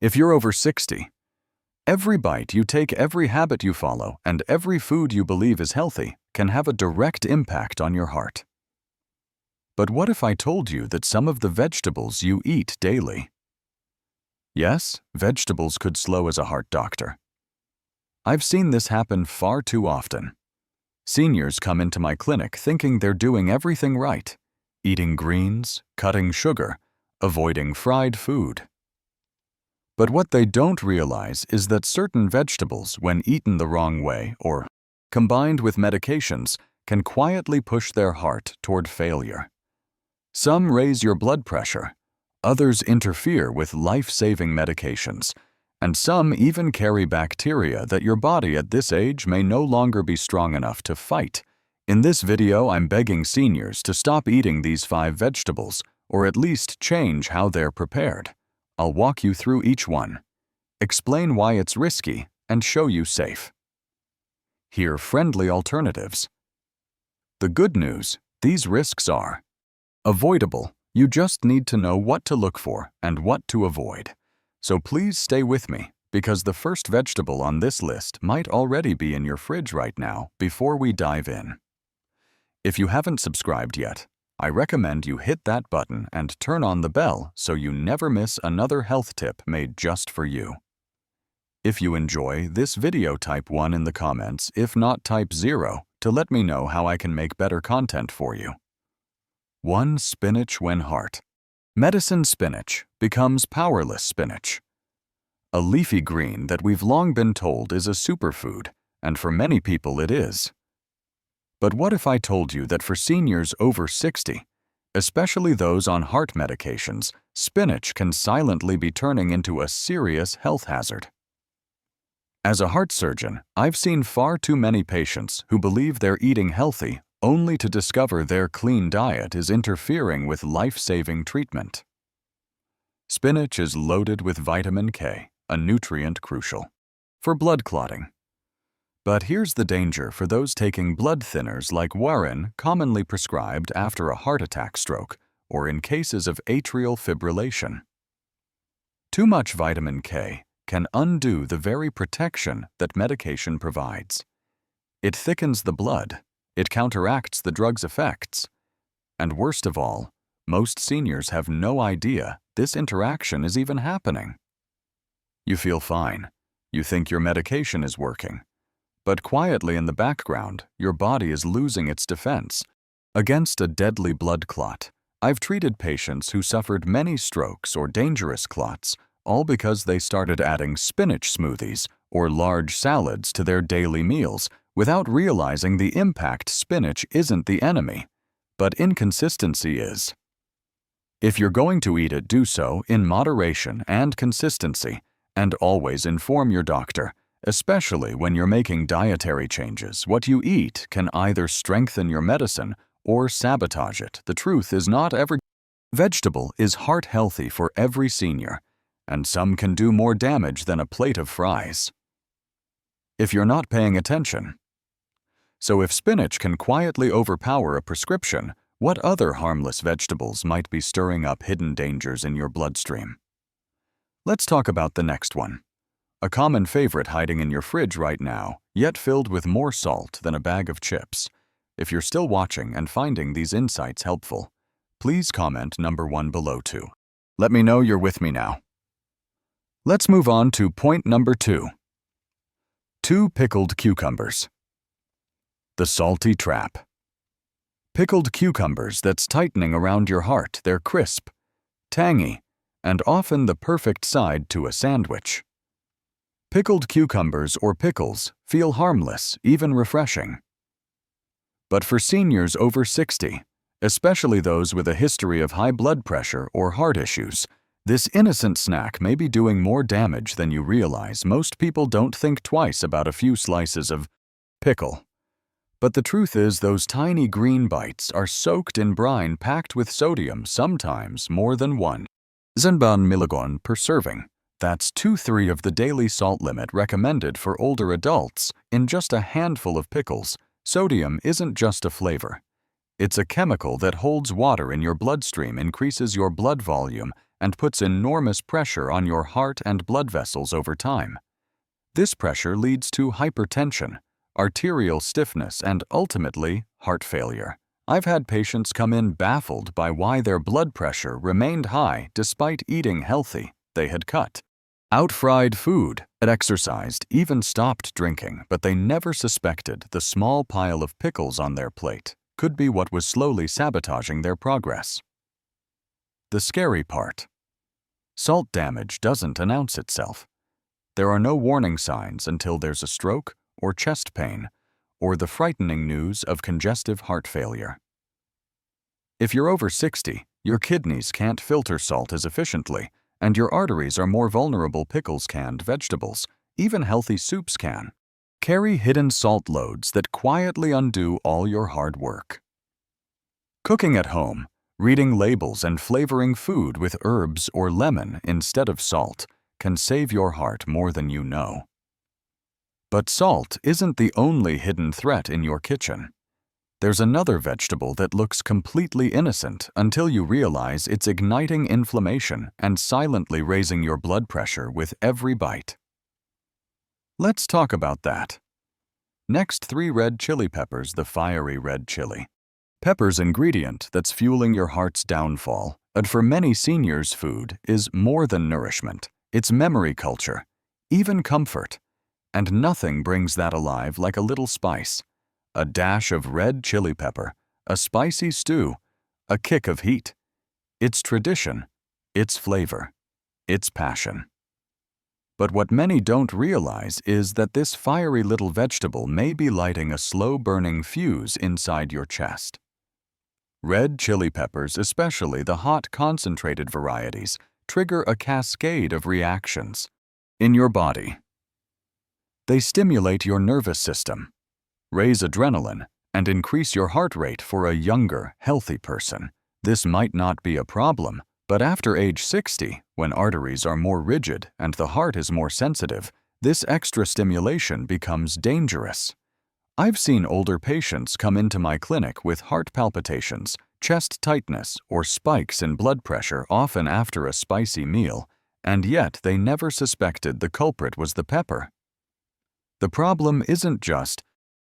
If you're over 60, every bite you take, every habit you follow, and every food you believe is healthy can have a direct impact on your heart. But what if I told you that some of the vegetables you eat daily? Yes, vegetables could slow as a heart doctor. I've seen this happen far too often. Seniors come into my clinic thinking they're doing everything right, eating greens, cutting sugar, avoiding fried food. But what they don't realize is that certain vegetables, when eaten the wrong way or combined with medications, can quietly push their heart toward failure. Some raise your blood pressure, others interfere with life-saving medications, and some even carry bacteria that your body at this age may no longer be strong enough to fight. In this video, I'm begging seniors to stop eating these 5 vegetables, or at least change how they're prepared. I'll walk you through each one, explain why it's risky, and show you safe. Here are friendly alternatives. The good news, these risks are avoidable. You just need to know what to look for and what to avoid. So please stay with me, because the first vegetable on this list might already be in your fridge right now before we dive in. If you haven't subscribed yet, I recommend you hit that button and turn on the bell so you never miss another health tip made just for you. If you enjoy this video, type 1 in the comments, if not, type 0 to let me know how I can make better content for you. 1. Spinach when heart. Medicine spinach becomes powerless spinach. A leafy green that we've long been told is a superfood, and for many people it is. But what if I told you that for seniors over 60, especially those on heart medications, spinach can silently be turning into a serious health hazard? As a heart surgeon, I've seen far too many patients who believe they're eating healthy only to discover their clean diet is interfering with life-saving treatment. Spinach is loaded with vitamin K, a nutrient crucial for blood clotting. But here's the danger for those taking blood thinners like Warren, commonly prescribed after a heart attack, stroke, or in cases of atrial fibrillation. Too much vitamin K can undo the very protection that medication provides. It thickens the blood, it counteracts the drug's effects, and worst of all, most seniors have no idea this interaction is even happening. You feel fine, you think your medication is working, but quietly in the background, your body is losing its defense against a deadly blood clot. I've treated patients who suffered many strokes or dangerous clots, all because they started adding spinach smoothies or large salads to their daily meals without realizing the impact. Spinach isn't the enemy, but inconsistency is. If you're going to eat it, do so in moderation and consistency, and always inform your doctor, especially when you're making dietary changes. What you eat can either strengthen your medicine or sabotage it. The truth is, not every vegetable is heart healthy for every senior, and some can do more damage than a plate of fries if you're not paying attention. So if spinach can quietly overpower a prescription, what other harmless vegetables might be stirring up hidden dangers in your bloodstream? Let's talk about the next one. A common favorite hiding in your fridge right now, yet filled with more salt than a bag of chips. If you're still watching and finding these insights helpful, please comment number 1 below too. Let me know you're with me now. Let's move on to point number 2. 2 pickled cucumbers. The salty trap. Pickled cucumbers that's tightening around your heart. They're crisp, tangy, and often the perfect side to a sandwich. Pickled cucumbers or pickles feel harmless, even refreshing. But for seniors over 60, especially those with a history of high blood pressure or heart issues, this innocent snack may be doing more damage than you realize. Most people don't think twice about a few slices of pickle. But the truth is, those tiny green bites are soaked in brine packed with sodium, sometimes more than 1 milligram per serving. That's 2/3 of the daily salt limit recommended for older adults in just a handful of pickles. Sodium isn't just a flavor. It's a chemical that holds water in your bloodstream, increases your blood volume, and puts enormous pressure on your heart and blood vessels over time. This pressure leads to hypertension, arterial stiffness, and ultimately, heart failure. I've had patients come in baffled by why their blood pressure remained high despite eating healthy. They had cut out fried food, had exercised, even stopped drinking, but they never suspected the small pile of pickles on their plate could be what was slowly sabotaging their progress. The scary part: salt damage doesn't announce itself. There are no warning signs until there's a stroke or chest pain or the frightening news of congestive heart failure. If you're over 60, your kidneys can't filter salt as efficiently, and your arteries are more vulnerable. Pickles, canned vegetables, even healthy soups can carry hidden salt loads that quietly undo all your hard work. Cooking at home, reading labels, and flavoring food with herbs or lemon instead of salt can save your heart more than you know. But salt isn't the only hidden threat in your kitchen. There's another vegetable that looks completely innocent until you realize it's igniting inflammation and silently raising your blood pressure with every bite. Let's talk about that. Next, 3 red chili peppers. The fiery red chili pepper's ingredient that's fueling your heart's downfall, and for many seniors, food is more than nourishment. It's memory, culture, even comfort. And nothing brings that alive like a little spice. A dash of red chili pepper, a spicy stew, a kick of heat. It's tradition, it's flavor, it's passion. But what many don't realize is that this fiery little vegetable may be lighting a slow-burning fuse inside your chest. Red chili peppers, especially the hot concentrated varieties, trigger a cascade of reactions in your body. They stimulate your nervous system, raise adrenaline, and increase your heart rate. For a younger, healthy person, this might not be a problem, but after age 60, when arteries are more rigid and the heart is more sensitive, this extra stimulation becomes dangerous. I've seen older patients come into my clinic with heart palpitations, chest tightness, or spikes in blood pressure, often after a spicy meal, and yet they never suspected the culprit was the pepper. The problem isn't just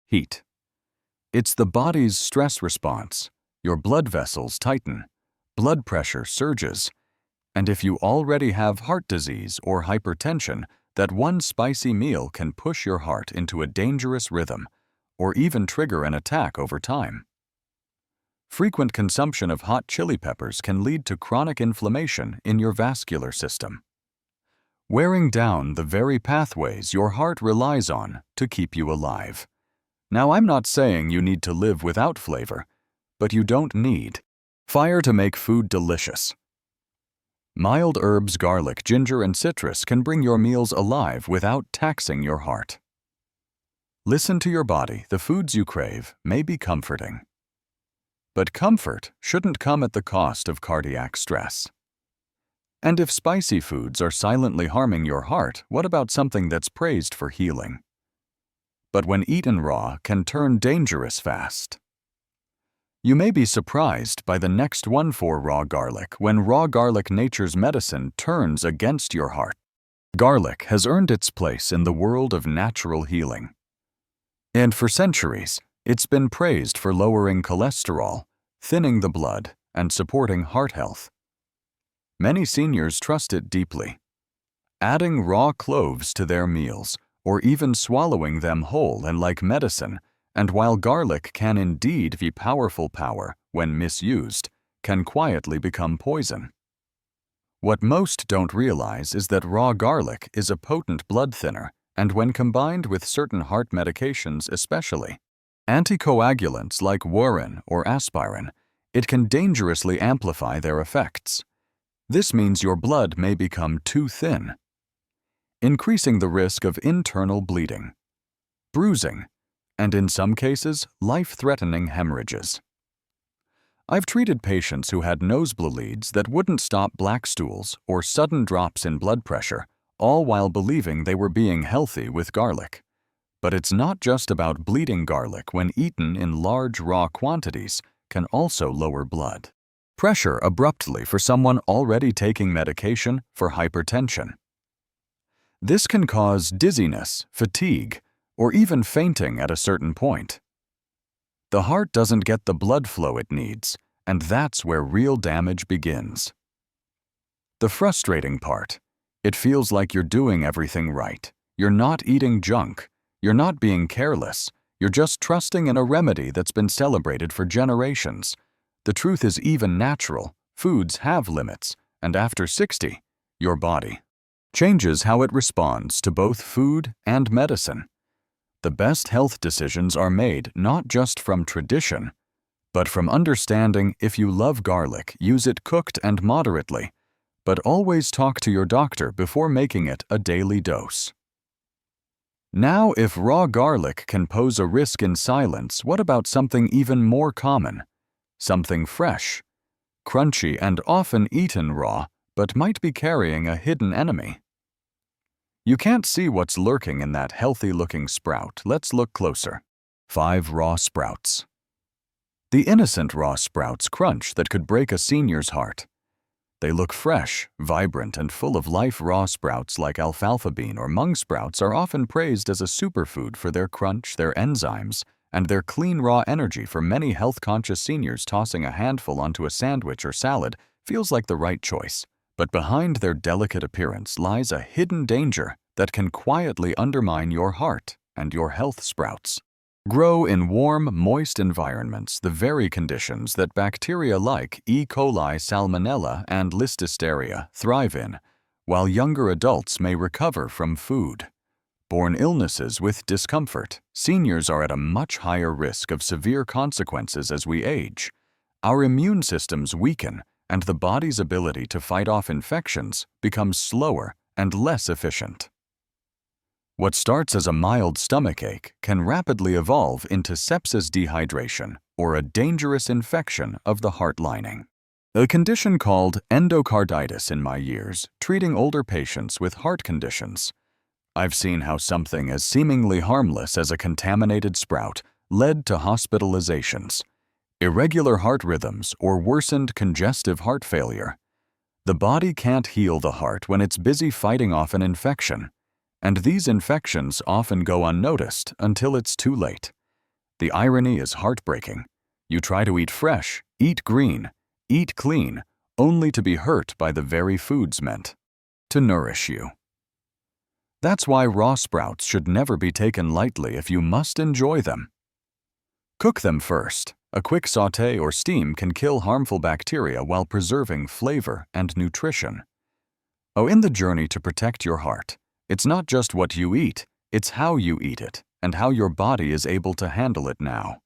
heat. It's the body's stress response. Your blood vessels tighten, blood pressure surges, and if you already have heart disease or hypertension, that one spicy meal can push your heart into a dangerous rhythm or even trigger an attack over time. Frequent consumption of hot chili peppers can lead to chronic inflammation in your vascular system, wearing down the very pathways your heart relies on to keep you alive. Now, I'm not saying you need to live without flavor, but you don't need fire to make food delicious. Mild herbs, garlic, ginger, and citrus can bring your meals alive without taxing your heart. Listen to your body. The foods you crave may be comforting, but comfort shouldn't come at the cost of cardiac stress. And if spicy foods are silently harming your heart, what about something that's praised for healing, but when eaten raw can turn dangerous fast? You may be surprised by the next one. For raw garlic. When raw garlic, nature's medicine, turns against your heart, garlic has earned its place in the world of natural healing. And for centuries, it's been praised for lowering cholesterol, thinning the blood, and supporting heart health. Many seniors trust it deeply, adding raw cloves to their meals, or even swallowing them whole and like medicine. And while garlic can indeed be powerful, when misused, can quietly become poison. What most don't realize is that raw garlic is a potent blood thinner, and when combined with certain heart medications, especially anticoagulants like warfarin or aspirin, it can dangerously amplify their effects. This means your blood may become too thin, increasing the risk of internal bleeding, bruising, and in some cases, life-threatening hemorrhages. I've treated patients who had nosebleeds that wouldn't stop, black stools, or sudden drops in blood pressure, all while believing they were being healthy with garlic. But it's not just about bleeding. Garlic, when eaten in large raw quantities, can also lower blood pressure abruptly for someone already taking medication for hypertension. This can cause dizziness, fatigue, or even fainting at a certain point. The heart doesn't get the blood flow it needs, and that's where real damage begins. The frustrating part, it feels like you're doing everything right. You're not eating junk. You're not being careless. You're just trusting in a remedy that's been celebrated for generations. The truth is even natural. Foods have limits, and after 60, your body changes how it responds to both food and medicine. The best health decisions are made not just from tradition, but from understanding if you love garlic, use it cooked and moderately, but always talk to your doctor before making it a daily dose. Now, if raw garlic can pose a risk in silence, what about something even more common? Something fresh, crunchy, and often eaten raw, but might be carrying a hidden enemy. You can't see what's lurking in that healthy-looking sprout. Let's look closer. 5 raw sprouts. The innocent raw sprouts crunch that could break a senior's heart. They look fresh, vibrant, and full of life. Raw sprouts like alfalfa bean or mung sprouts are often praised as a superfood for their crunch, their enzymes, and their clean raw energy. For many health-conscious seniors, tossing a handful onto a sandwich or salad feels like the right choice. But behind their delicate appearance lies a hidden danger that can quietly undermine your heart and your health. Sprouts grow in warm, moist environments, the very conditions that bacteria like E. coli, Salmonella, and Listeria thrive in, while younger adults may recover from food-borne illnesses with discomfort. Seniors are at a much higher risk of severe consequences as we age. Our immune systems weaken, and the body's ability to fight off infections becomes slower and less efficient. What starts as a mild stomachache can rapidly evolve into sepsis, dehydration, or a dangerous infection of the heart lining. A condition called endocarditis. In my years treating older patients with heart conditions, I've seen how something as seemingly harmless as a contaminated sprout led to hospitalizations, irregular heart rhythms, or worsened congestive heart failure. The body can't heal the heart when it's busy fighting off an infection, and these infections often go unnoticed until it's too late. The irony is heartbreaking. You try to eat fresh, eat green, eat clean, only to be hurt by the very foods meant to nourish you. That's why raw sprouts should never be taken lightly if you must enjoy them. Cook them first. A quick sauté or steam can kill harmful bacteria while preserving flavor and nutrition. In the journey to protect your heart, it's not just what you eat, it's how you eat it and how your body is able to handle it now.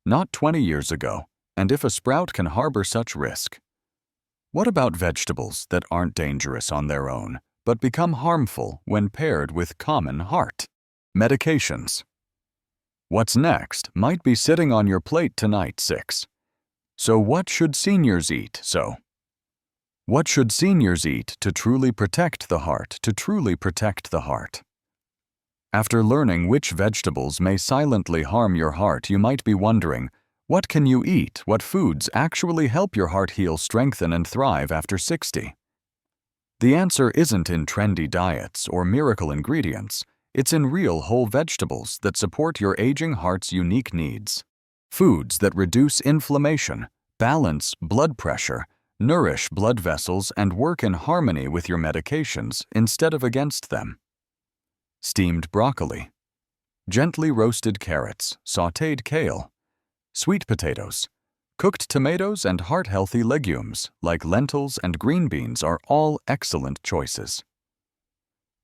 Not 20 years ago, and if a sprout can harbor such risk. What about vegetables that aren't dangerous on their own, but become harmful when paired with common heart medications? What's next might be sitting on your plate tonight. 6. So what should seniors eat? What should seniors eat to truly protect the heart, After learning which vegetables may silently harm your heart, you might be wondering, what can you eat? What foods actually help your heart heal, strengthen, and thrive after 60? The answer isn't in trendy diets or miracle ingredients. It's in real whole vegetables that support your aging heart's unique needs. Foods that reduce inflammation, balance blood pressure, nourish blood vessels, and work in harmony with your medications instead of against them. Steamed broccoli, gently roasted carrots, sautéed kale, sweet potatoes, cooked tomatoes, and heart-healthy legumes like lentils and green beans are all excellent choices.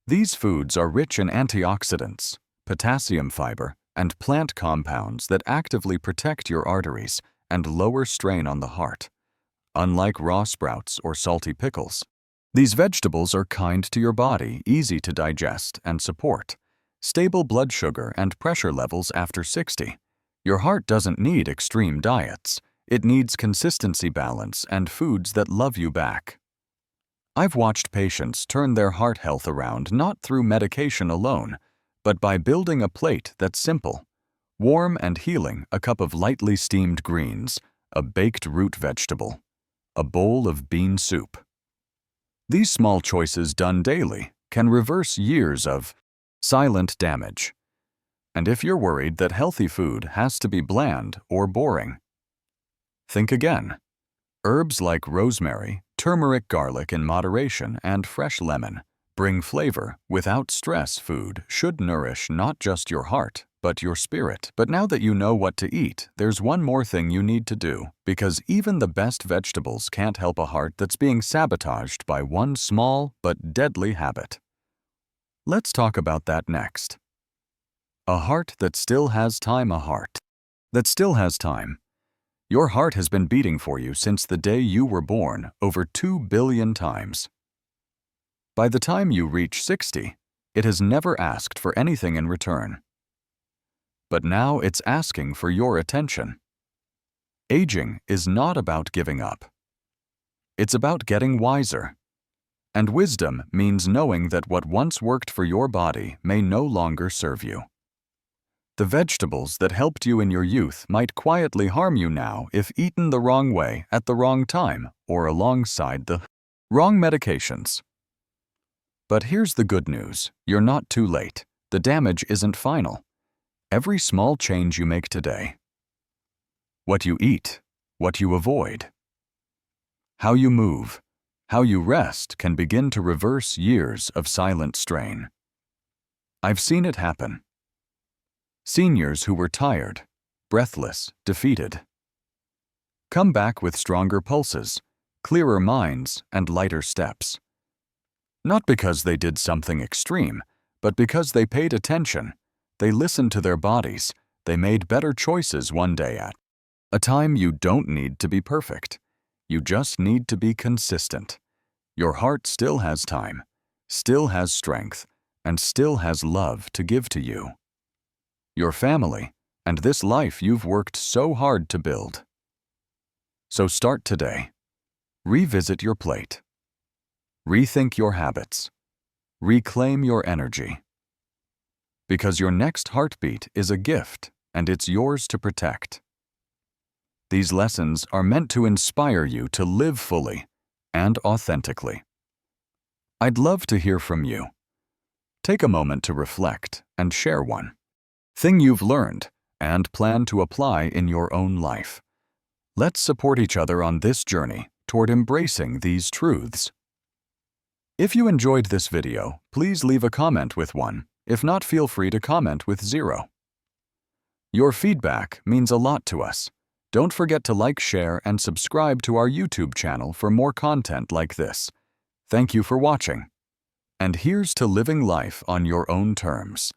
These foods are rich in antioxidants, potassium, fiber, and plant compounds that actively protect your arteries and lower strain on the heart. Unlike raw sprouts or salty pickles, these vegetables are kind to your body, easy to digest, and support stable blood sugar and pressure levels after 60. Your heart doesn't need extreme diets. It needs consistency, balance, and foods that love you back. I've watched patients turn their heart health around not through medication alone, but by building a plate that's simple. Warm and healing, a cup of lightly steamed greens, a baked root vegetable, a bowl of bean soup. These small choices done daily can reverse years of silent damage. And if you're worried that healthy food has to be bland or boring, think again. Herbs like rosemary, turmeric, garlic in moderation, and fresh lemon bring flavor. Without stress, food should nourish not just your heart, but your spirit. But now that you know what to eat, there's one more thing you need to do, because even the best vegetables can't help a heart that's being sabotaged by one small but deadly habit. Let's talk about that next. A heart that still has time. A heart that still has time. Your heart has been beating for you since the day you were born, over 2 billion times. By the time you reach 60, it has never asked for anything in return. But now it's asking for your attention. Aging is not about giving up. It's about getting wiser. And wisdom means knowing that what once worked for your body may no longer serve you. The vegetables that helped you in your youth might quietly harm you now if eaten the wrong way at the wrong time or alongside the wrong medications. But here's the good news. You're not too late. The damage isn't final. Every small change you make today, what you eat, what you avoid, how you move, how you rest, can begin to reverse years of silent strain. I've seen it happen. Seniors who were tired, breathless, defeated, come back with stronger pulses, clearer minds, and lighter steps. Not because they did something extreme, but because they paid attention. They listened to their bodies. They made better choices one day at a time. You don't need to be perfect. You just need to be consistent. Your heart still has time, still has strength, and still has love to give to you, your family, and this life you've worked so hard to build. So start today. Revisit your plate. Rethink your habits. Reclaim your energy. Because your next heartbeat is a gift, and it's yours to protect. These lessons are meant to inspire you to live fully and authentically. I'd love to hear from you. Take a moment to reflect and share one thing you've learned and plan to apply in your own life. Let's support each other on this journey toward embracing these truths. If you enjoyed this video, please leave a comment with 1. If not, feel free to comment with 0. Your feedback means a lot to us. Don't forget to like, share, and subscribe to our YouTube channel for more content like this. Thank you for watching. And here's to living life on your own terms.